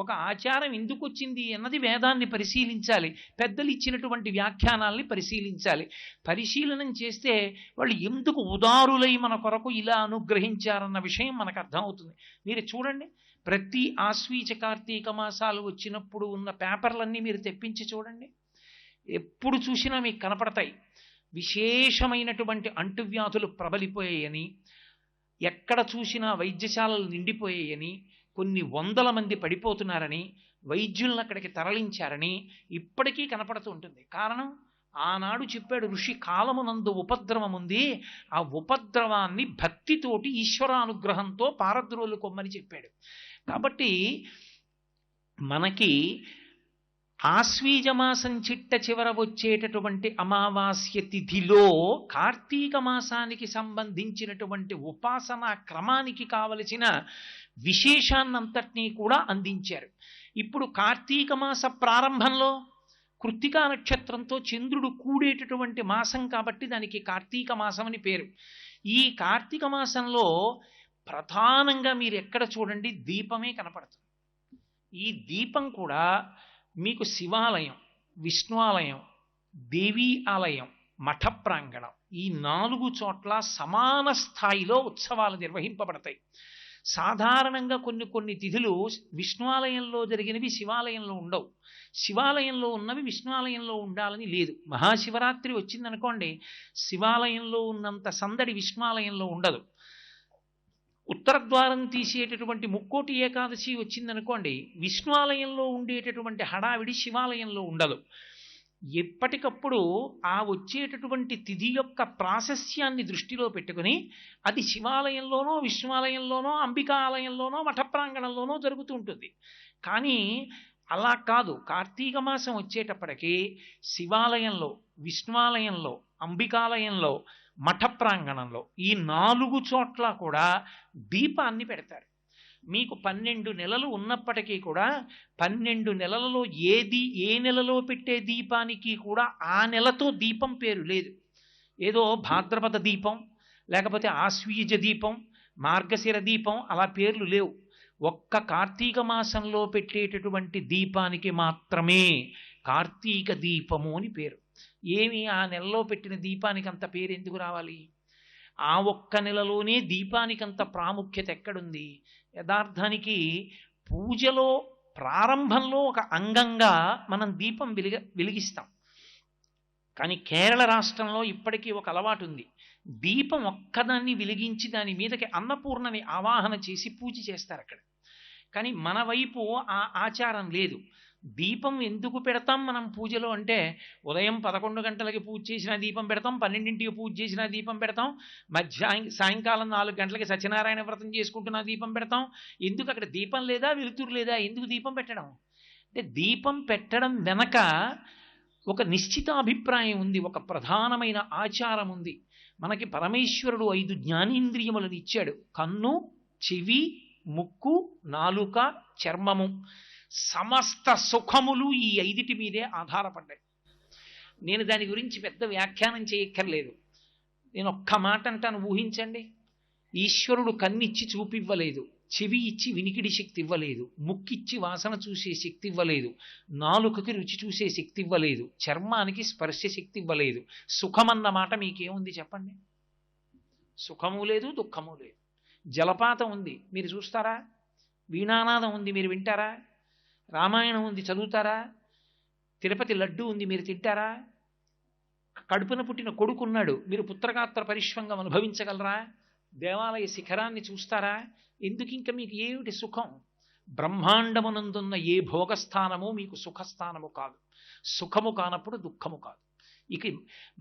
ఒక ఆచారం ఎందుకు వచ్చింది అన్నది వేదాన్ని పరిశీలించాలి, పెద్దలు ఇచ్చినటువంటి వ్యాఖ్యానాల్ని పరిశీలించాలి. పరిశీలనం చేస్తే వాళ్ళు ఎందుకు ఉదారులై మన కొరకు ఇలా అనుగ్రహించారన్న విషయం మనకు అర్థమవుతుంది. మీరు చూడండి, ప్రతి ఆశ్వీజ కార్తీక మాసాలు వచ్చినప్పుడు ఉన్న పేపర్లన్నీ మీరు తెప్పించి చూడండి, ఎప్పుడు చూసినా మీకు కనపడతాయి. విశేషమైనటువంటి అంటువ్యాధులు ప్రబలిపోయాయని, ఎక్కడ చూసినా వైద్యశాలలు నిండిపోయాయని, కొన్ని వందల మంది పడిపోతున్నారని, వైద్యులను అక్కడికి తరలించారని ఇప్పటికీ కనపడుతూ ఉంటుంది. కారణం, ఆనాడు చెప్పాడు ఋషి, కాలమునందు ఉపద్రవం ఉంది, ఆ ఉపద్రవాన్ని భక్తితోటి ఈశ్వరానుగ్రహంతో పారద్రోలు కొమ్మని చెప్పాడు. కాబట్టి మనకి ఆశ్వీజమాసం చిట్ట చివర వచ్చేటటువంటి అమావాస్య తిథిలో కార్తీక మాసానికి సంబంధించినటువంటి ఉపాసనా క్రమానికి కావలసిన విశేషాన్నంతటినీ కూడా అందించారు. ఇప్పుడు కార్తీక మాస ప్రారంభంలో కృత్తికా నక్షత్రంతో చంద్రుడు కూడేటటువంటి మాసం కాబట్టి దానికి కార్తీక మాసం అని పేరు. ఈ కార్తీక మాసంలో ప్రధానంగా మీరు ఎక్కడ చూడండి దీపమే కనపడుతుంది. ఈ దీపం కూడా మీకు శివాలయం, విష్ణువాలయం, దేవీ ఆలయం, మఠ ప్రాంగణం, ఈ 4 చోట్ల సమాన స్థాయిలో ఉత్సవాలు నిర్వహింపబడతాయి. సాధారణంగా కొన్ని తిథులు విష్ణువాలయంలో జరిగినవి శివాలయంలో ఉండవు, శివాలయంలో ఉన్నవి విష్ణువాలయంలో ఉండాలని లేదు. మహాశివరాత్రి వచ్చిందనుకోండి, శివాలయంలో ఉన్నంత సందడి విష్ణువాలయంలో ఉండదు. ఉత్తరద్వారం తీసేటటువంటి ముక్కోటి ఏకాదశి వచ్చిందనుకోండి, విష్ణువాలయంలో ఉండేటటువంటి హడావిడి శివాలయంలో ఉండదు. ఎప్పటికప్పుడు ఆ వచ్చేటటువంటి తిథి యొక్క ప్రాశస్యాన్ని దృష్టిలో పెట్టుకుని అది శివాలయంలోనో, విష్ణువాలయంలోనో, అంబికా ఆలయంలోనో, మఠ ప్రాంగణంలోనో జరుగుతూ ఉంటుంది. కానీ అలా కాదు, కార్తీక మాసం వచ్చేటప్పటికీ శివాలయంలో, విష్ణువాలయంలో, అంబికాలయంలో, మఠ ప్రాంగణంలో ఈ 4 చోట్ల కూడా దీపాన్ని పెడతారు. మీకు 12 నెలలు ఉన్నప్పటికీ కూడా 12 నెలలలో ఏ నెలలో పెట్టే దీపానికి కూడా ఆ నెలతో దీపం పేరు లేదు. ఏదో భాద్రపద దీపం, లేకపోతే ఆశ్వీజ దీపం, మార్గశిర దీపం అలా పేర్లు లేవు. ఒక్క కార్తీక మాసంలో పెట్టేటటువంటి దీపానికి మాత్రమే కార్తీక దీపము అని పేరు. ఏమి ఆ నెలలో పెట్టిన దీపానికి అంత పేరు ఎందుకు రావాలి? ఆ ఒక్క నెలలోనే దీపానికంత ప్రాముఖ్యత ఎక్కడుంది? యథార్థానికి పూజలో ప్రారంభంలో ఒక అంగంగా మనం దీపం వెలిగిస్తాం. కానీ కేరళ రాష్ట్రంలో ఇప్పటికీ ఒక అలవాటు ఉంది, దీపం ఒక్కదాన్ని వెలిగించి దాని మీదకి అన్నపూర్ణని ఆవాహన చేసి పూజ చేస్తారు అక్కడ. కానీ మన వైపు ఆ ఆచారం లేదు. దీపం ఎందుకు పెడతాం మనం పూజలో అంటే, ఉదయం 11 గంటలకి పూజ చేసిన దీపం పెడతాం, 12ంటికి పూజ చేసిన దీపం పెడతాం, సాయంకాలం 4 గంటలకి సత్యనారాయణ వ్రతం చేసుకుంటున్న దీపం పెడతాం. ఎందుకు అక్కడ దీపం లేదా, వెలుతురు లేదా? ఎందుకు దీపం పెట్టడం? అంటే దీపం పెట్టడం వెనక ఒక నిశ్చిత అభిప్రాయం ఉంది, ఒక ప్రధానమైన ఆచారం ఉంది. మనకి పరమేశ్వరుడు 5 జ్ఞానేంద్రియములను ఇచ్చాడు. కన్ను, చెవి, ముక్కు, నాలుక, చర్మము. సమస్త సుఖములు ఈ 5 మీదే ఆధారపడ్డాయి. నేను దాని గురించి పెద్ద వ్యాఖ్యానం చేయక్కర్లేదు. నేను ఒక్క మాట అంటాను, ఊహించండి. ఈశ్వరుడు కన్నిచ్చి చూపివ్వలేదు, చెవి ఇచ్చి వినికిడి శక్తి ఇవ్వలేదు, ముక్కిచ్చి వాసన చూసే శక్తి ఇవ్వలేదు, నాలుకకి రుచి చూసే శక్తి ఇవ్వలేదు, చర్మానికి స్పర్శ శక్తి ఇవ్వలేదు. సుఖమన్న మాట మీకేముంది చెప్పండి? సుఖము లేదు, దుఃఖము లేదు. జలపాతం ఉంది, మీరు చూస్తారా? వీణానాదం ఉంది, మీరు వింటారా? రామాయణం ఉంది, చదువుతారా? తిరుపతి లడ్డు ఉంది, మీరు తింటారా? కడుపున పుట్టిన కొడుకున్నాడు, మీరు పుత్రగాత్ర పరిశ్వంగం అనుభవించగలరా? దేవాలయ శిఖరాన్ని చూస్తారా? ఎందుకు ఇంకా మీకు ఏమిటి సుఖం? బ్రహ్మాండమునందున్న ఏ భోగస్థానము మీకు సుఖస్థానము కాదు. సుఖము కానప్పుడు దుఃఖము కాదు. ఇక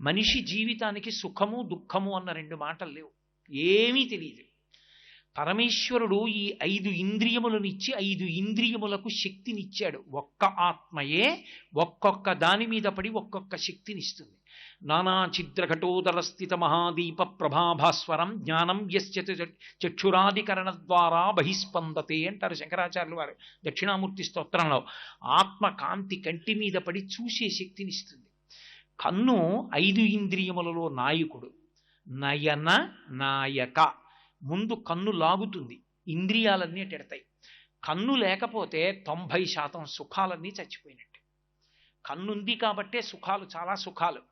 మనిషి జీవితానికి సుఖము దుఃఖము అన్న 2 మాటలు లేవు, ఏమీ తెలియదు. పరమేశ్వరుడు ఈ 5 ఇంద్రియములను ఇచ్చి 5 ఇంద్రియములకు శక్తినిచ్చాడు. ఒక్క ఆత్మయే ఒక్కొక్క దాని మీద పడి ఒక్కొక్క శక్తినిస్తుంది. నానా ఛిద్రఘటోదర స్థిత మహాదీప ప్రభాభాస్వరం జ్ఞానం యస్య చక్షురాదికరణ ద్వారా బహిస్పందతే అంటారు శంకరాచార్యులు వారు దక్షిణామూర్తి స్తోత్రంలో. ఆత్మ కాంతి కంటి మీద పడి చూసే శక్తినిస్తుంది. కన్ను 5 ఇంద్రియములలో నాయకుడు. నయన నాయక. ముందు కన్ను లాగుతుంది, ఇంద్రియాలన్నీ టెడతాయి. కన్ను లేకపోతే 90% సుఖాలన్నీ చచ్చిపోయినట్టే. కన్నుంది కాబట్టే సుఖాలు, చాలా సుఖాలు.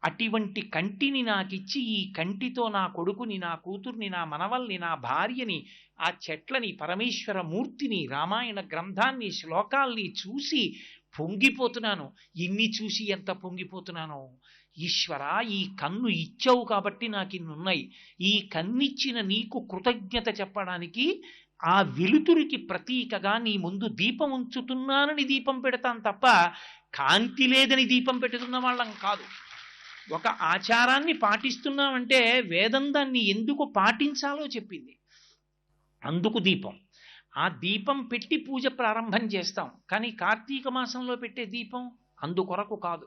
అటువంటి కంటిని నాకిచ్చి ఈ కంటితో నా కొడుకుని, నా కూతుర్ని, నా మనవల్ని, నా భార్యని, ఆ చెట్లని, పరమేశ్వర మూర్తిని, రామాయణ గ్రంథాన్ని, శ్లోకాల్ని చూసి పొంగిపోతున్నాను. ఇన్ని చూసి ఎంత పొంగిపోతున్నానో. ఈశ్వర, ఈ కన్ను ఇచ్చావు కాబట్టి నాకు ఇన్నున్నాయి. ఈ కన్నిచ్చిన నీకు కృతజ్ఞత చెప్పడానికి ఆ వెలుతురికి ప్రతీకగా నీ ముందు దీపం ఉంచుతున్నానని దీపం పెడతాను తప్ప కాంతి లేదని దీపం పెట్టుతున్న వాళ్ళం కాదు. ఒక ఆచారాన్ని పాటిస్తున్నామంటే వేదం దాన్ని ఎందుకు పాటించాలో చెప్పింది. అందుకు దీపం. ఆ దీపం పెట్టి పూజ ప్రారంభం చేస్తాం. కానీ కార్తీక మాసంలో పెట్టే దీపం అందుకొరకు కాదు.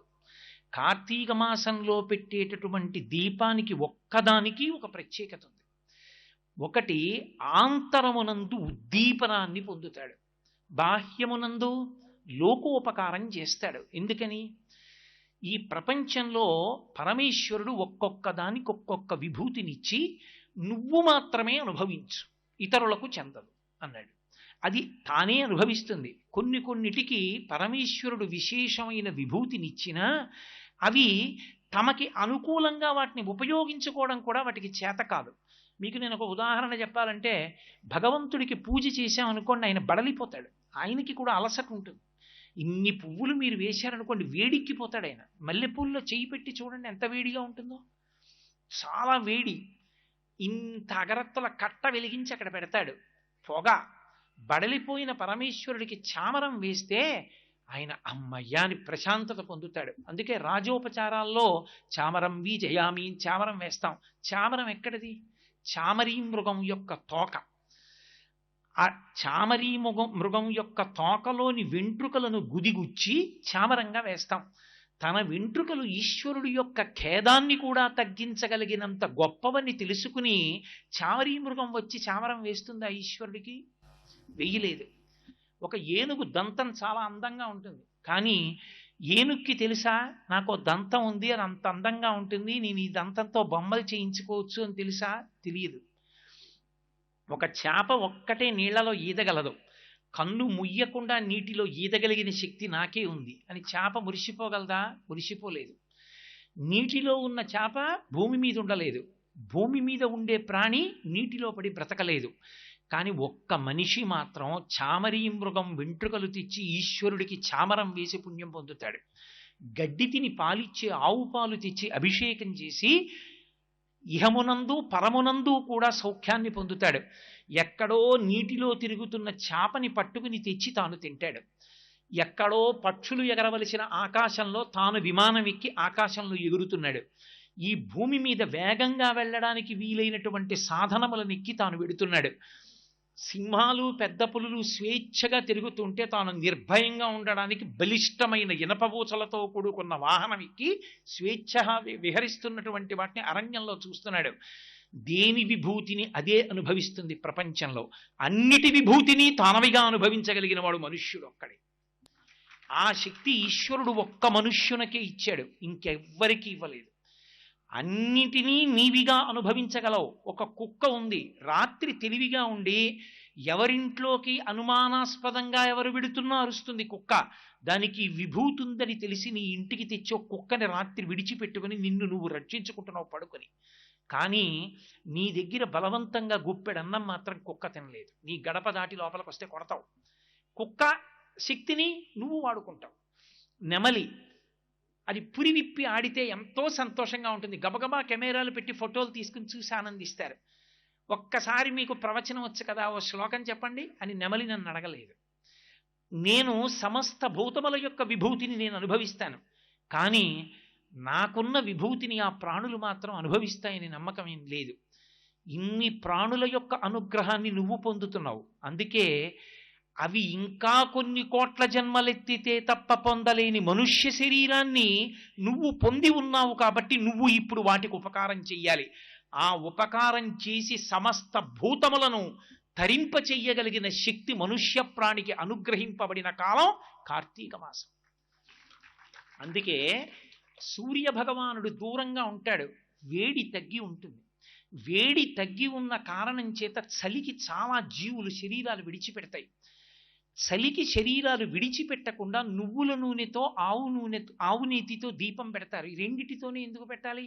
కార్తీక మాసంలో పెట్టేటటువంటి దీపానికి ఒక్కదానికి ఒక ప్రత్యేకత ఉంది. ఒకటి, ఆంతరమునందు ఉద్దీపనాన్ని పొందుతాడు, బాహ్యమునందు లోకోపకారం చేస్తాడు. ఎందుకని? ఈ ప్రపంచంలో పరమేశ్వరుడు ఒక్కొక్క దానికి ఒక్కొక్క విభూతినిచ్చి నువ్వు మాత్రమే అనుభవించు, ఇతరులకు చెందదు అన్నాడు. అది తానే అనుభవిస్తుంది. కొన్నిటికి పరమేశ్వరుడు విశేషమైన విభూతినిచ్చినా అవి తమకి అనుకూలంగా వాటిని ఉపయోగించుకోవడం కూడా వాటికి చేత కాదు. మీకు నేను ఒక ఉదాహరణ చెప్పాలంటే, భగవంతుడికి పూజ చేశామనుకోండి, ఆయన బడలిపోతాడు. ఆయనకి కూడా అలసట ఉంటుంది. ఇన్ని పువ్వులు మీరు వేశారనుకోండి, వేడిక్కిపోతాడు ఆయన. మల్లెపూల్లో చేయి పెట్టి చూడండి ఎంత వేడిగా ఉంటుందో, చాలా వేడి. ఇంత అగరత్తుల కట్ట వెలిగించి అక్కడ పెడతాడు, పొగ. బడలిపోయిన పరమేశ్వరుడికి చామరం వేస్తే ఆయన అమ్మయ్యా అని ప్రశాంతత పొందుతాడు. అందుకే రాజోపచారాల్లో చామరం జయామి, చామరం వేస్తాం. చామరం ఎక్కడిది? చామరీ మృగం యొక్క తోక. ఆ చామరీ మృగం యొక్క తోకలోని వెంట్రుకలను గుదిగుచ్చి చామరంగా వేస్తాం. తన వెంట్రుకలు ఈశ్వరుడు యొక్క ఖేదాన్ని కూడా తగ్గించగలిగినంత గొప్పవని తెలుసుకుని చామరీ మృగం వచ్చి చామరం వేస్తుందా ఈశ్వరుడికి? వెయ్యలేదు. ఒక ఏనుగు దంతం చాలా అందంగా ఉంటుంది, కానీ ఏనుక్కి తెలుసా నాకు దంతం ఉంది, అది అంత అందంగా ఉంటుంది, నేను ఈ దంతంతో బొమ్మలు చేయించుకోవచ్చు అని తెలుసా? తెలియదు. ఒక చేప ఒక్కటే నీళ్లలో ఈదగలదు, కన్ను ముయ్యకుండా నీటిలో ఈదగలిగిన శక్తి నాకే ఉంది అని చేప మురిసిపోగలదా? మురిసిపోలేదు. నీటిలో ఉన్న చేప భూమి మీద ఉండలేదు, భూమి మీద ఉండే ప్రాణి నీటిలో పడి బ్రతకలేదు. కానీ ఒక్క మనిషి మాత్రం చామరీ మృగం వెంట్రుకలు తెచ్చి ఈశ్వరుడికి చామరం వేసి పుణ్యం పొందుతాడు. గడ్డి తిని పాలిచ్చే ఆవు పాలు తెచ్చి అభిషేకం చేసి ఇహమునందు పరమునందు కూడా సౌఖ్యాన్ని పొందుతాడు. ఎక్కడో నీటిలో తిరుగుతున్న చేపని పట్టుకుని తెచ్చి తాను తింటాడు. ఎక్కడో పక్షులు ఎగరవలసిన ఆకాశంలో తాను విమానం ఎక్కి ఆకాశంలో ఎగురుతున్నాడు. ఈ భూమి మీద వేగంగా వెళ్ళడానికి వీలైనటువంటి సాధనములనెక్కి తాను వెడుతున్నాడు. సింహాలు పెద్ద పులులు స్వేచ్ఛగా తిరుగుతుంటే తాను నిర్భయంగా ఉండడానికి బలిష్టమైన ఇనపబూచలతో కూడుకున్న వాహనం ఎక్కి స్వేచ్ఛగా విహరిస్తున్నటువంటి వాటిని అరణ్యంలో చూస్తున్నాడు. దేని విభూతిని అదే అనుభవిస్తుంది ప్రపంచంలో. అన్నిటి విభూతిని తానవిగా అనుభవించగలిగిన వాడు మనుష్యుడు ఒక్కడే. ఆ శక్తి ఈశ్వరుడు ఒక్క మనుష్యునకే ఇచ్చాడు, ఇంకెవ్వరికీ ఇవ్వలేదు. అన్నిటినీ నీవిగా అనుభవించగలవు. ఒక కుక్క ఉంది, రాత్రి తెలివిగా ఉండి ఎవరింట్లోకి అనుమానాస్పదంగా ఎవరు విడుతున్నా అరుస్తుంది కుక్క. దానికి విభూతి ఉందని తెలిసి నీ ఇంటికి తెచ్చి ఒక కుక్కని రాత్రి విడిచిపెట్టుకుని నిన్ను నువ్వు రక్షించుకుంటున్నావు పడుకొని. కానీ నీ దగ్గర బలవంతంగా గుప్పెడన్నం మాత్రం కుక్క తినలేదు. నీ గడప దాటి లోపలికి వస్తే కొడతావు. కుక్క శక్తిని నువ్వు వాడుకుంటావు. నెమలి అది పురి విప్పి ఆడితే ఎంతో సంతోషంగా ఉంటుంది. గబగబా కెమెరాలు పెట్టి ఫోటోలు తీసుకుని చూసి ఆనందిస్తారు. ఒక్కసారి మీకు ప్రవచనం వచ్చు కదా, ఓ శ్లోకం చెప్పండి అని నెమలి నన్ను అడగలేదు. నేను సమస్త భూతముల యొక్క విభూతిని నేను అనుభవిస్తాను, కానీ నాకున్న విభూతిని ఆ ప్రాణులు మాత్రం అనుభవిస్తాయని నమ్మకం ఏం లేదు. ఇన్ని ప్రాణుల యొక్క అనుగ్రహాన్ని నువ్వు పొందుతున్నావు. అందుకే అవి ఇంకా కొన్ని కోట్ల జన్మలెత్తితే తప్ప పొందలేని మనుష్య శరీరాన్ని నువ్వు పొంది ఉన్నావు కాబట్టి నువ్వు ఇప్పుడు వాటికి ఉపకారం చెయ్యాలి. ఆ ఉపకారం చేసి సమస్త భూతములను తరింప చెయ్యగలిగిన శక్తి మనుష్య ప్రాణికి అనుగ్రహింపబడిన కాలం కార్తీక మాసం. అందుకే సూర్య భగవానుడు దూరంగా ఉంటాడు, వేడి తగ్గి ఉంటుంది. వేడి తగ్గి ఉన్న కారణం చేత చలికి చాలా జీవులు శరీరాలు విడిచిపెడతాయి. చలికి శరీరాలు విడిచిపెట్టకుండా నువ్వుల నూనెతో ఆవు నీతితో దీపం పెడతారు. ఈ రెండిటితోనే ఎందుకు పెట్టాలి?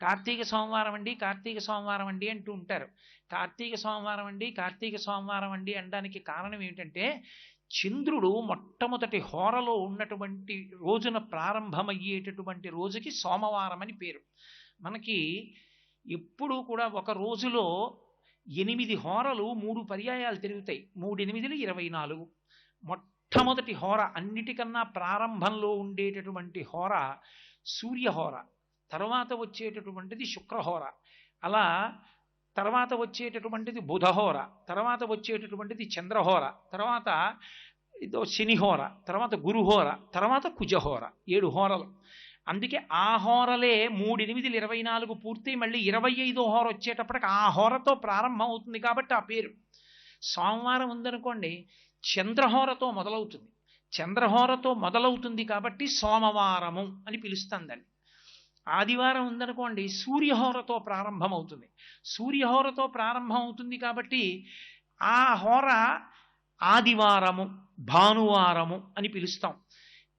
కార్తీక సోమవారం అండి, కార్తీక సోమవారం అండి అంటూ ఉంటారు. కార్తీక సోమవారం అండి, కార్తీక సోమవారం అండి అనడానికి కారణం ఏమిటంటే, చంద్రుడు మొట్టమొదటి హోరలో ఉన్నటువంటి రోజున ప్రారంభమయ్యేటటువంటి రోజుకి సోమవారం అని పేరు. మనకి ఎప్పుడూ కూడా ఒక రోజులో 8 హోరలు 3 పర్యాయాలు తిరుగుతాయి. 3 8 24. మొట్టమొదటి హోర, అన్నిటికన్నా ప్రారంభంలో ఉండేటటువంటి హోర సూర్యహోర, తర్వాత వచ్చేటటువంటిది శుక్రహోర, అలా తర్వాత వచ్చేటటువంటిది బుధహోర, తర్వాత వచ్చేటటువంటిది చంద్రహోర, తర్వాత శనిహోర, తర్వాత గురుహోర, తర్వాత కుజహోర. 7 హోరలు. అందుకే ఆ హోరలే 3 8 24 పూర్తి మళ్ళీ 25వ హోర వచ్చేటప్పటికి ఆ హోరతో ప్రారంభం అవుతుంది కాబట్టి ఆ పేరు. సోమవారం ఉందనుకోండి, చంద్రహోరతో మొదలవుతుంది. చంద్రహోరతో మొదలవుతుంది కాబట్టి సోమవారము అని పిలుస్తాం దాన్ని. ఆదివారం ఉందనుకోండి, సూర్యహోరతో ప్రారంభమవుతుంది. సూర్యహోరతో ప్రారంభం అవుతుంది కాబట్టి ఆ హోర ఆదివారము, భానువారము అని పిలుస్తాం.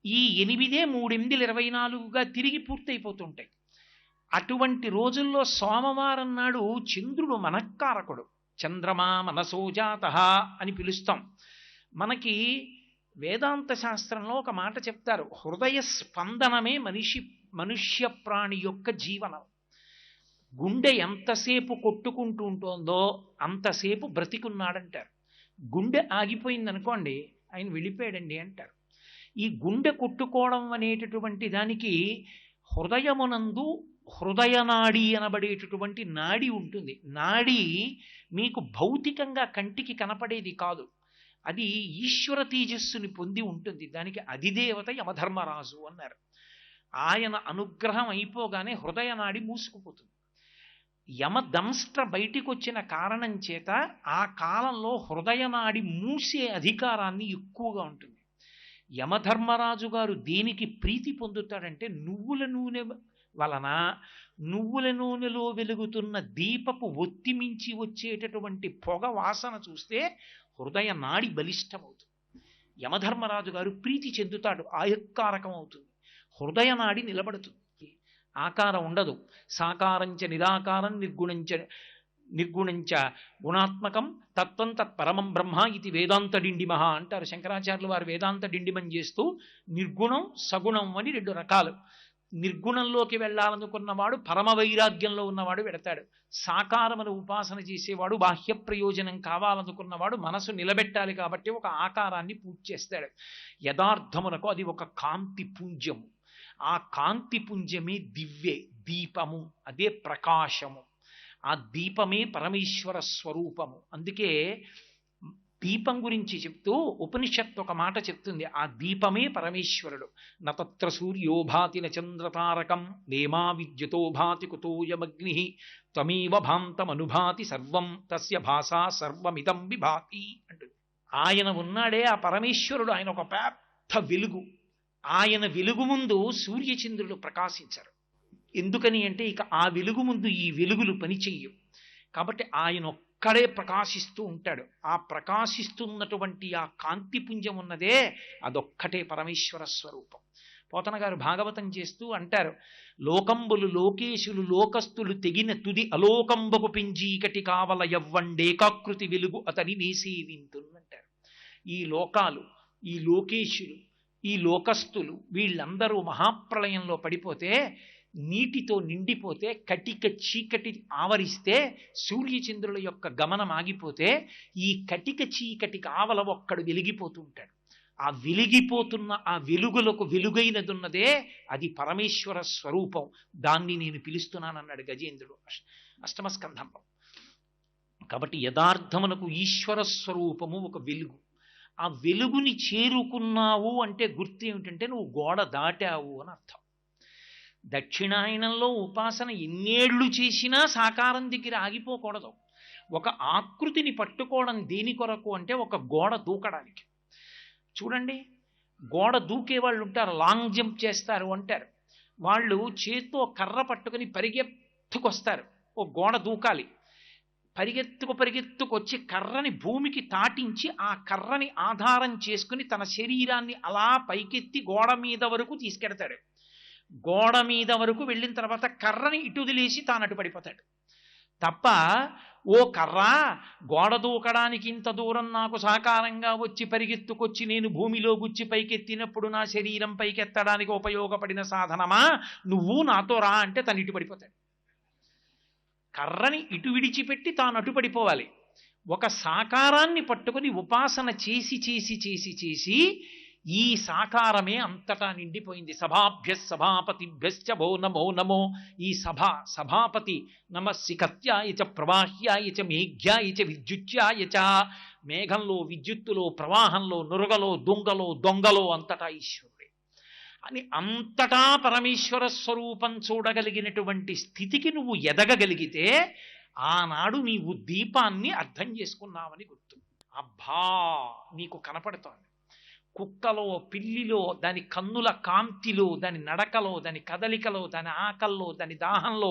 ఈ 8 3 8 24గా తిరిగి పూర్తయిపోతుంటాయి. అటువంటి రోజుల్లో సోమవారం నాడు చంద్రుడు మనఃకారకుడు. చంద్రమా మనసోజాతః అని పిలుస్తాం. మనకి వేదాంత శాస్త్రంలో ఒక మాట చెప్తారు, హృదయ స్పందనమే మనుష్య ప్రాణి యొక్క జీవనం. గుండె ఎంతసేపు కొట్టుకుంటూ ఉంటుందో అంతసేపు బ్రతికున్నాడంటారు. గుండె ఆగిపోయిందనుకోండి, ఆయన వెళ్ళిపోయాడండి అంటారు. ఈ గుండె కొట్టుకోవడం అనేటటువంటి దానికి హృదయమునందు హృదయనాడి అనబడేటటువంటి నాడి ఉంటుంది. నాడి మీకు భౌతికంగా కంటికి కనపడేది కాదు, అది ఈశ్వర తేజస్సుని పొంది ఉంటుంది. దానికి అధిదేవత యమధర్మరాజు అన్నారు. ఆయన అనుగ్రహం అయిపోగానే హృదయనాడి మూసుకుపోతుంది. యమదంష్ట్ర బయటికి వచ్చిన కారణం చేత ఆ కాలంలో హృదయనాడి మూసే అధికారాన్ని ఎక్కువగా ఉంటుంది. యమధర్మరాజు గారు దేనికి ప్రీతి పొందుతాడంటే, నువ్వుల నూనె వలన, నువ్వుల నూనెలో వెలుగుతున్న దీపపు ఒత్తిమించి వచ్చేటటువంటి పొగ వాసన చూస్తే హృదయ నాడి బలిష్టమవుతుంది. యమధర్మరాజు గారు ప్రీతి చెందుతాడు, ఆయక్కారకం అవుతుంది, హృదయ నాడి నిలబడుతుంది. ఆకారం ఉండదు. సాకారంచ నిరాకారం నిర్గుణంచ గుణాత్మకం తత్వం తత్పరమం బ్రహ్మ ఇది వేదాంత డిండిమహ అంటారు శంకరాచార్యులు వారు. వేదాంత డిండిమం చేస్తూ నిర్గుణం సగుణం అని 2 రకాలు. నిర్గుణంలోకి వెళ్ళాలనుకున్నవాడు పరమ వైరాగ్యంలో ఉన్నవాడు వెడతాడు. సాకారమును ఉపాసన చేసేవాడు బాహ్య ప్రయోజనం కావాలనుకున్నవాడు మనసు నిలబెట్టాలి కాబట్టి ఒక ఆకారాన్ని పూజ చేస్తాడు. యథార్థమునకు అది ఒక కాంతి పుంజము. ఆ కాంతి పుంజమే దివ్యే దీపము, అదే ప్రకాశము. ఆ దీపమే పరమేశ్వర స్వరూపము. అందుకే దీపం గురించి చెప్తూ ఉపనిషత్తు ఒక మాట చెప్తుంది, ఆ దీపమే పరమేశ్వరుడు. నతత్ర సూర్యోభాతి నచంద్రతారకం నేమా విద్యుతో భాతి కుతోయమగ్ని త్వమేవ భాంతమనుభాతి సర్వం తస్య భాషా సర్వమిదం విభాతి అంటుంది. ఆయన ఉన్నాడే ఆ పరమేశ్వరుడు, ఆయన ఒక పెద్ద వెలుగు. ఆయన వెలుగు ముందు సూర్యచంద్రులు ప్రకాశించరు. ఎందుకని అంటే, ఇక ఆ వెలుగు ముందు ఈ వెలుగులు పనిచెయ్యవు. కాబట్టి ఆయన ఒక్కడే ప్రకాశిస్తూ ఉంటాడు. ఆ ప్రకాశిస్తున్నటువంటి ఆ కాంతిపుంజం ఉన్నదే, అదొక్కటే పరమేశ్వర స్వరూపం. పోతన గారు భాగవతం చేస్తూ అంటారు, లోకంబులు లోకేశులు లోకస్తులు తెగిన తుది అలోకంబకు పెంజీకటి కావల యవ్వండేకాకృతి వెలుగు అతని నేసేవింతున్నంటారు. ఈ లోకాలు, ఈ లోకేశులు, ఈ లోకస్తులు వీళ్ళందరూ మహాప్రళయంలో పడిపోతే, నీటితో నిండిపోతే, కటిక చీకటి ఆవరిస్తే, సూర్యచంద్రుల యొక్క గమనం ఆగిపోతే, ఈ కటిక చీకటి కావల ఒక్కడు వెలిగిపోతుంటాడు. ఆ వెలిగిపోతున్న ఆ వెలుగులకు వెలుగైనదున్నదే అది పరమేశ్వర స్వరూపం. దాన్ని నేను పిలుస్తున్నానన్నాడు గజేంద్రుడు అష్టమ స్కంధంలో. కాబట్టి యథార్థమునకు ఈశ్వర స్వరూపము ఒక వెలుగు. ఆ వెలుగుని చేరుకున్నావు అంటే గుర్తు ఏమిటంటే, నువ్వు గోడ దాటావు అని అర్థం. దక్షిణాయనంలో ఉపాసన ఎన్నేళ్లు చేసినా సాకారం దగ్గర ఆగిపోకూడదు. ఒక ఆకృతిని పట్టుకోవడం దేని కొరకు అంటే, ఒక గోడ దూకడానికి. చూడండి, గోడ దూకే వాళ్ళు ఉంటారు, లాంగ్ జంప్ చేస్తారు అంటారు. వాళ్ళు చేత్తో కర్ర పట్టుకుని పరిగెత్తుకొస్తారు, ఓ గోడ దూకాలి. పరిగెత్తుకొచ్చి కర్రని భూమికి తాటించి ఆ కర్రని ఆధారం చేసుకుని తన శరీరాన్ని అలా పైకెత్తి గోడ మీద వరకు తీసుకెడతాడు. గోడ మీద వరకు వెళ్ళిన తర్వాత కర్రని ఇటు వదిలేసి తాను అటు పడిపోతాడు తప్ప, ఓ కర్రా గోడ దూకడానికి ఇంత దూరం నాకు సహకారంగా వచ్చి పరిగెత్తుకొచ్చి నేను భూమిలో గుచ్చి పైకెత్తినప్పుడు నా శరీరం పైకెత్తడానికి ఉపయోగపడిన సాధనమా, నువ్వు నాతో రా అంటే తను ఇటు పడిపోతాడు. కర్రని ఇటు విడిచిపెట్టి తాను అటు పడిపోవాలి. ఒక సాకారాన్ని పట్టుకుని ఉపాసన చేసి చేసి చేసి చేసి ఈ సాకారమే అంతటా నిండిపోయింది. సభాభ్య సభాపతిభ్యశ్చ భో నమో నమో. ఈ సభాపతి నమస్సికత్యాయ చ ప్రవాహ్యాయ చ మేఘ్యాయ చ విద్యుత్యాయ చ. మేఘంలో, విద్యుత్తులో, ప్రవాహంలో, నురగలో, దొంగలో అంతటా ఈశ్వరుడే అని అంతటా పరమేశ్వర స్వరూపం చూడగలిగినటువంటి స్థితికి నువ్వు ఎదగగలిగితే ఆనాడు నీవు దీపాన్ని అర్థం చేసుకున్నావని గుర్తు. అబ్బా నీకు కనపడుతోంది. కుక్కలో, పిల్లిలో, దాని కన్నుల కాంతిలో, దాని నడకలో, దాని కదలికలో, దాని ఆకల్లో, దాని దాహంలో,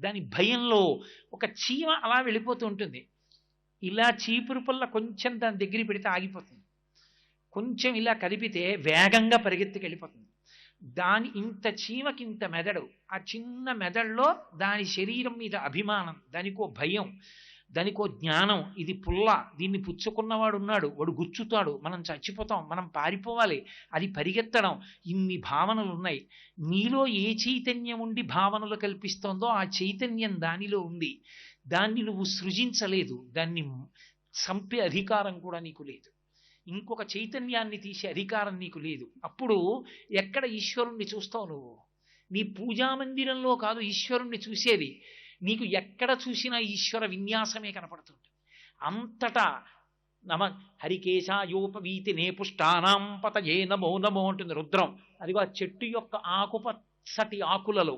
దాని భయంలో ఒక చీమ అలా వెళ్ళిపోతూ ఉంటుంది. ఇలా చీపురు పుల్ల కొంచెం దాని దగ్గర పెడితే ఆగిపోతుంది, కొంచెం ఇలా కదిపితే వేగంగా పరిగెత్తుకు వెళ్ళిపోతుంది. దాని ఇంత చీమకి ఇంత మెదడు, ఆ చిన్న మెదడులో దాని శరీరం మీద అభిమానం, దానికో భయం, దానికో జ్ఞానం. ఇది పుల్ల, దీన్ని పుచ్చుకున్నవాడు ఉన్నాడు, వాడు గుచ్చుతాడు, మనం చచ్చిపోతాం, మనం పారిపోవాలి, అది పరిగెత్తడం. ఇన్ని భావనలు ఉన్నాయి. నీలో ఏ చైతన్యం ఉండి భావనలు కల్పిస్తోందో ఆ చైతన్యం దానిలో ఉంది. దాన్ని నువ్వు సృజించలేదు, దాన్ని చంపే అధికారం కూడా నీకు లేదు. ఇంకొక చైతన్యాన్ని తీసే అధికారం నీకు లేదు. అప్పుడు ఎక్కడ ఈశ్వరుణ్ణి చూస్తావు నువ్వు? నీ పూజామందిరంలో కాదు ఈశ్వరుణ్ణి చూసేది, నీకు ఎక్కడ చూసినా ఈశ్వర విన్యాసమే కనపడుతుంది. అంతటా హరికేశాయోపవీతి నే పుష్టానాం పతయే నమో నమో అంటుంది రుద్రం. అదిగో ఆ చెట్టు యొక్క ఆకుపచ్చటి ఆకులలో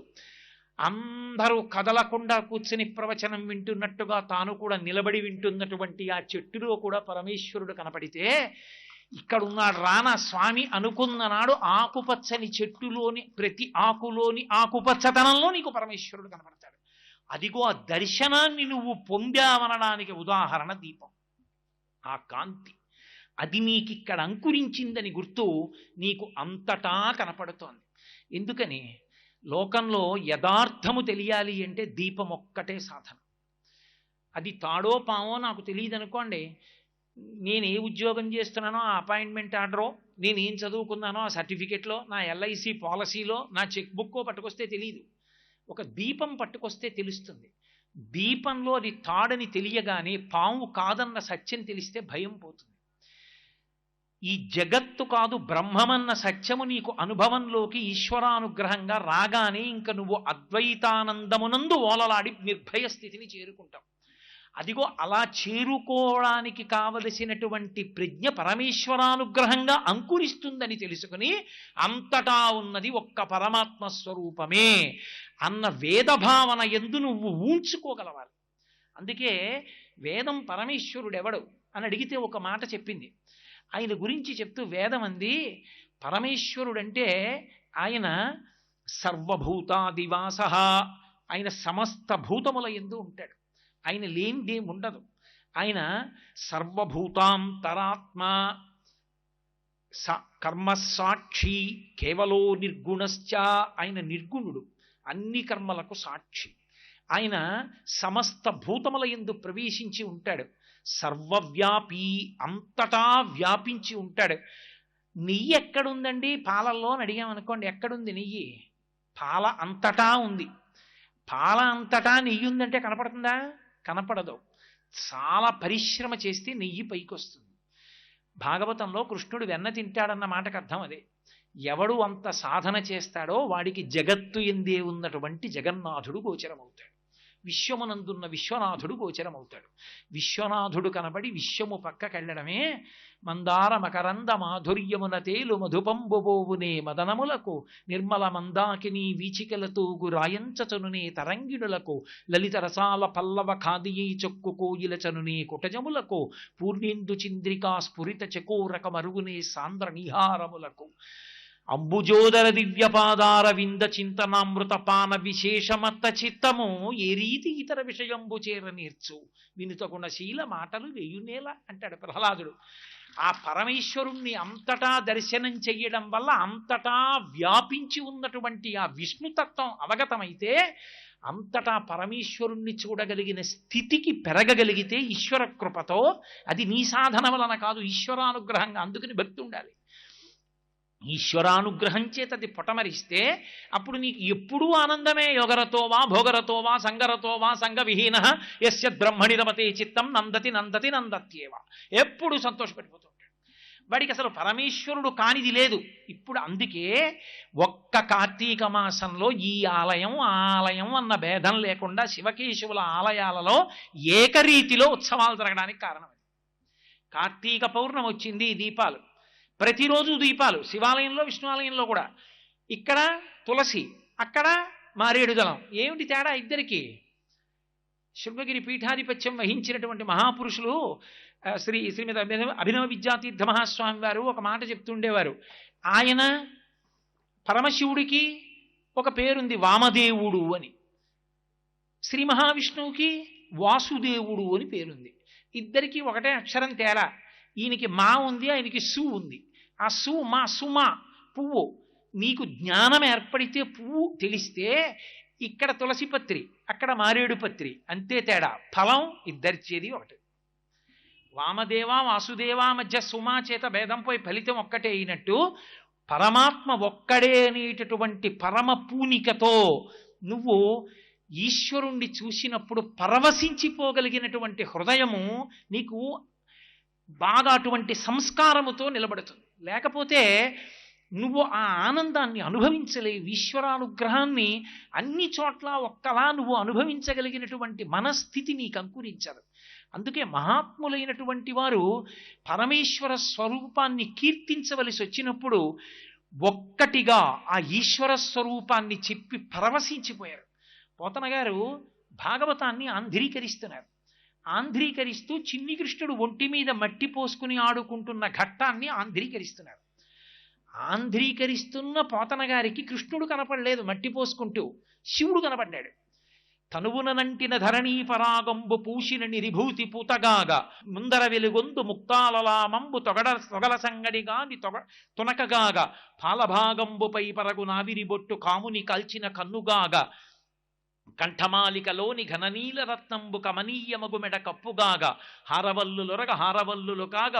అందరూ కదలకుండా కూర్చుని ప్రవచనం వింటున్నట్టుగా తాను కూడా నిలబడి వింటున్నటువంటి ఆ చెట్టులో కూడా పరమేశ్వరుడు కనపడితే, ఇక్కడున్నాడు రానా స్వామి అనుకున్న నాడు ఆకుపచ్చని చెట్టులోని ప్రతి ఆకులోని ఆకుపచ్చతనంలో నీకు పరమేశ్వరుడు కనపడతాడు. అదిగో ఆ దర్శనాన్ని నువ్వు పొందావనడానికి ఉదాహరణ దీపం. ఆ కాంతి అది నీకిక్కడ అంకురించిందని గుర్తు నీకు అంతటా కనపడుతోంది. ఎందుకని? లోకంలో యథార్థము తెలియాలి అంటే దీపం ఒక్కటే సాధన. అది తాడో పామో నాకు తెలియదు అనుకోండి, నేను ఏ ఉద్యోగం చేస్తున్నానో ఆ అపాయింట్మెంట్ ఆర్డరో, నేను ఏం చదువుకున్నానో ఆ సర్టిఫికెట్లో, నా ఎల్ఐసి పాలసీలో నా చెక్ బుక్కో పట్టుకొస్తే తెలియదు. ఒక దీపం పట్టుకొస్తే తెలుస్తుంది. దీపంలో అది తాడని తెలియగానే పాము కాదన్న సత్యం తెలిస్తే భయం పోతుంది. ఈ జగత్తు కాదు బ్రహ్మమన్న సత్యము నీకు అనుభవంలోకి ఈశ్వరానుగ్రహంగా రాగానే ఇంక నువ్వు అద్వైతానందమునందు ఓలలాడి నిర్భయ స్థితిని చేరుకుంటావు. అదిగో అలా చేరుకోవడానికి కావలసినటువంటి ప్రజ్ఞ పరమేశ్వరానుగ్రహంగా అంకురిస్తుందని తెలుసుకుని అంతటా ఉన్నది ఒక్క పరమాత్మ స్వరూపమే అన్న వేదభావన యందు నువ్వు ఊంచుకోగలవాలి. అందుకే వేదం పరమేశ్వరుడెవడు అని అడిగితే ఒక మాట చెప్పింది. ఆయన గురించి చెప్తూ వేదం అంది, పరమేశ్వరుడంటే ఆయన సర్వభూతాదివాస, ఆయన సమస్త భూతముల యందు ఉంటాడు, ఆయన లేనిదేం ఉండదు. ఆయన సర్వభూతాంతరాత్మ, కర్మసాక్షి, కేవలో నిర్గుణశ్చ, ఆయన నిర్గుణుడు, అన్ని కర్మలకు సాక్షి. ఆయన సమస్త భూతముల యందు ప్రవేశించి ఉంటాడు, సర్వవ్యాపి, అంతటా వ్యాపించి ఉంటాడు. నెయ్యి ఎక్కడుందండి పాలల్లో అని అడిగామనుకోండి, ఎక్కడుంది నెయ్యి? పాల అంతటా ఉంది. పాల అంతటా నెయ్యి ఉందంటే కనపడుతుందా? కనపడదు. చాలా పరిశ్రమ చేస్తే నెయ్యి పైకి వస్తుంది. భాగవతంలో కృష్ణుడు వెన్న తింటాడన్న మాటకు అర్థం అదే. ఎవడు అంత సాధన చేస్తాడో వాడికి జగత్తు ఎందే ఉన్నటువంటి జగన్నాథుడు గోచరమవుతాడు, విశ్వమునందున్న విశ్వనాథుడు గోచరమవుతాడు. విశ్వనాథుడు కనబడి విశ్వము పక్కకెళ్ళడమే మందార మకరంద మాధుర్యమున తేలు మధుపంబుబోవునే మదనములకు నిర్మల మందాకిని వీచికలతో గురాయంచనునే తరంగిణులకు లలిత రసాల పల్లవ ఖాదియై చొక్కు కోయిల చనునే కుటజములకు పూర్ణేందు చింద్రికా స్ఫురిత చకోరక మరుగునే సాంద్ర నిహారములకు అంబుజోదర దివ్యపాదార వింద చింతనామృత పాన విశేషమత్త చిత్తము ఏ రీతి ఇతర విషయంబు చేర నేర్చు వినుతగుణ శీల మాటలు వెయ్యునేల అంటాడు ప్రహ్లాదుడు. ఆ పరమేశ్వరుణ్ణి అంతటా దర్శనం చెయ్యడం వల్ల అంతటా వ్యాపించి ఉన్నటువంటి ఆ విష్ణుతత్వం అవగతమైతే అంతటా పరమేశ్వరుణ్ణి చూడగలిగిన స్థితికి పెరగగలిగితే ఈశ్వర కృపతో, అది నీ సాధన వలన కాదు, ఈశ్వరానుగ్రహంగా. అందుకని భక్తి ఉండాలి. ఈశ్వరానుగ్రహం చేత అది పొటమరిస్తే అప్పుడు నీకు ఎప్పుడూ ఆనందమే. యోగరతో వా భోగరతో వా సంగరతో వా సంగవిహీన యస్య బ్రహ్మణి రమతే చిత్తం నందతి నందతి నందత్యేవ. ఎప్పుడు సంతోషపెట్టిపోతూ ఉంటాడు. వాడికి అసలు పరమేశ్వరుడు కానిది లేదు. ఇప్పుడు అందుకే ఒక్క కార్తీక మాసంలో ఈ ఆలయం ఆ ఆలయం అన్న భేదం లేకుండా శివకేశవుల ఆలయాలలో ఏకరీతిలో ఉత్సవాలు జరగడానికి కారణం. కార్తీక పౌర్ణమి వచ్చింది, దీపాలు ప్రతిరోజు దీపాలు శివాలయంలో విష్ణువాలయంలో కూడా. ఇక్కడ తులసి, అక్కడ మారేడు దళం. ఏమిటి తేడా ఇద్దరికి? శృంగగిరి పీఠాధిపత్యం వహించినటువంటి మహాపురుషులు శ్రీమతి అభినవ విద్యాతీర్థ మహాస్వామి వారు ఒక మాట చెప్తుండేవారు. ఆయన పరమశివుడికి ఒక పేరుంది వామదేవుడు అని, శ్రీ మహావిష్ణువుకి వాసుదేవుడు అని పేరుంది. ఇద్దరికి ఒకటే అక్షరం తేడా. ఈయనకి మా ఉంది, ఆయనకి సు ఉంది. ఆ సు మా సుమా పువ్వు. నీకు జ్ఞానం ఏర్పడితే పువ్వు తెలిస్తే ఇక్కడ తులసి పత్రి, అక్కడ మారేడు పత్రి, అంతే తేడా. ఫలం ఇద్దరిచేది ఒకటి. వామదేవ వాసుదేవ మధ్య సుమా చేత భేదం పోయి ఫలితం ఒక్కటే అయినట్టు పరమాత్మ ఒక్కడే అనేటటువంటి పరమ పూనికతో నువ్వు ఈశ్వరుణ్ణి చూసినప్పుడు పరవశించిపోగలిగినటువంటి హృదయము నీకు బాగా అటువంటి సంస్కారముతో నిలబడుతుంది. లేకపోతే నువ్వు ఆ ఆనందాన్ని అనుభవించలేవు. ఈశ్వరానుగ్రహాన్ని అన్ని చోట్ల ఒక్కలా నువ్వు అనుభవించగలిగినటువంటి మనస్థితి నీకు అంకురించదు. అందుకే మహాత్ములైనటువంటి వారు పరమేశ్వర స్వరూపాన్ని కీర్తించవలసి వచ్చినప్పుడు ఒక్కటిగా ఆ ఈశ్వర స్వరూపాన్ని చెప్పి పరవశించిపోయారు. పోతన గారు భాగవతాన్ని ఆంధ్రీకరిస్తున్నారు. ఆంధ్రీకరిస్తూ చిన్ని కృష్ణుడు ఒంటి మీద మట్టి పోసుకుని ఆడుకుంటున్న ఘట్టాన్ని ఆంధ్రీకరిస్తున్నారు. ఆంధ్రీకరిస్తున్న పోతన గారికి కృష్ణుడు కనపడలేదు మట్టి పోసుకుంటూ, శివుడు కనపడ్డాడు. తనువునంటిన ధరణీ పరాగంబు పూసిన నిరిభూతి పూతగాగా ముందర వెలుగొందు ముక్తాలలామంబు తొగల సంగడిగాని తునకగాగా పాలభాగంబుపై పరగు నావిరి బొట్టు కాముని కాల్చిన కన్నుగాగా కంఠమాలికలోని ఘననీల రత్నంబు కమనీయమగు మెడ కప్పుగాగా హారవల్లులొరగ హారవల్లులు కాగ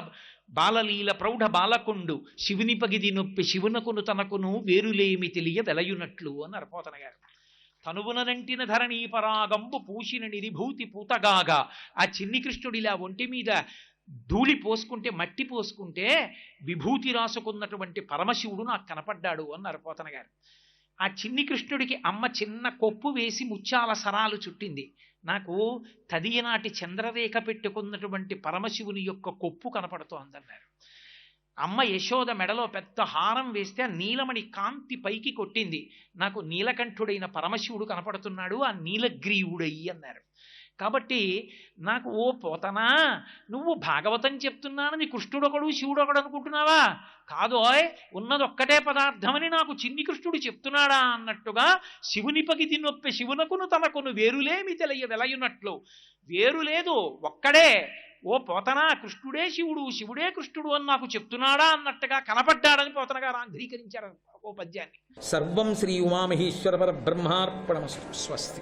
బాలలీల ప్రౌఢ బాలకుండు శివుని పగిది నొప్పి శివునకును తనకును వేరులేమి తెలియ వెలయునట్లు అన్నారు పోతన గారు. తనువునంటిన ధరణీ పరాగంబు పూసిన నిరిభూతి పూతగాగా ఆ చిన్ని కృష్ణుడిలా ఒంటి మీద ధూళి పోసుకుంటే మట్టి పోసుకుంటే విభూతి రాసుకున్నటువంటి పరమశివుడు నాకు కనపడ్డాడు అన్నారు పోతన గారు. ఆ చిన్ని కృష్ణుడికి అమ్మ చిన్న కొప్పు వేసి ముత్యాల సరాలు చుట్టింది. నాకు తదియనాటి చంద్రరేఖ పెట్టుకున్నటువంటి పరమశివుని యొక్క కొప్పు కనపడుతోందన్నారు. అమ్మ యశోద మెడలో పెద్ద హారం వేస్తే ఆ నీలమణి కాంతి పైకి కొట్టింది. నాకు నీలకంఠుడైన పరమశివుడు కనపడుతున్నాడు, ఆ నీలగ్రీవుడయ్యి అన్నారు. కాబట్టి నాకు ఓ పోతనా, నువ్వు భాగవతం చెప్తున్నానని కృష్ణుడొకడు శివుడొకడు అనుకుంటున్నావా? కాదోయ్, ఉన్నదొక్కటే పదార్థమని నాకు చిన్ని కృష్ణుడు చెప్తున్నాడా అన్నట్టుగా శివుని పగిది నొప్పి శివునకును తనకును వేరులేమి తెలియ వెలయునట్లు. వేరు లేదు, ఒక్కడే. ఓ పోతనా, కృష్ణుడే శివుడు శివుడే కృష్ణుడు అని నాకు చెప్తున్నాడా అన్నట్టుగా కనపడ్డాడని పోతన గారు ఆంధ్రీకరించారు ఓ పద్యాన్ని. సర్వం శ్రీ ఉమామహేశ్వర పరబ్రహ్మార్పణమస్తు. స్వస్తి.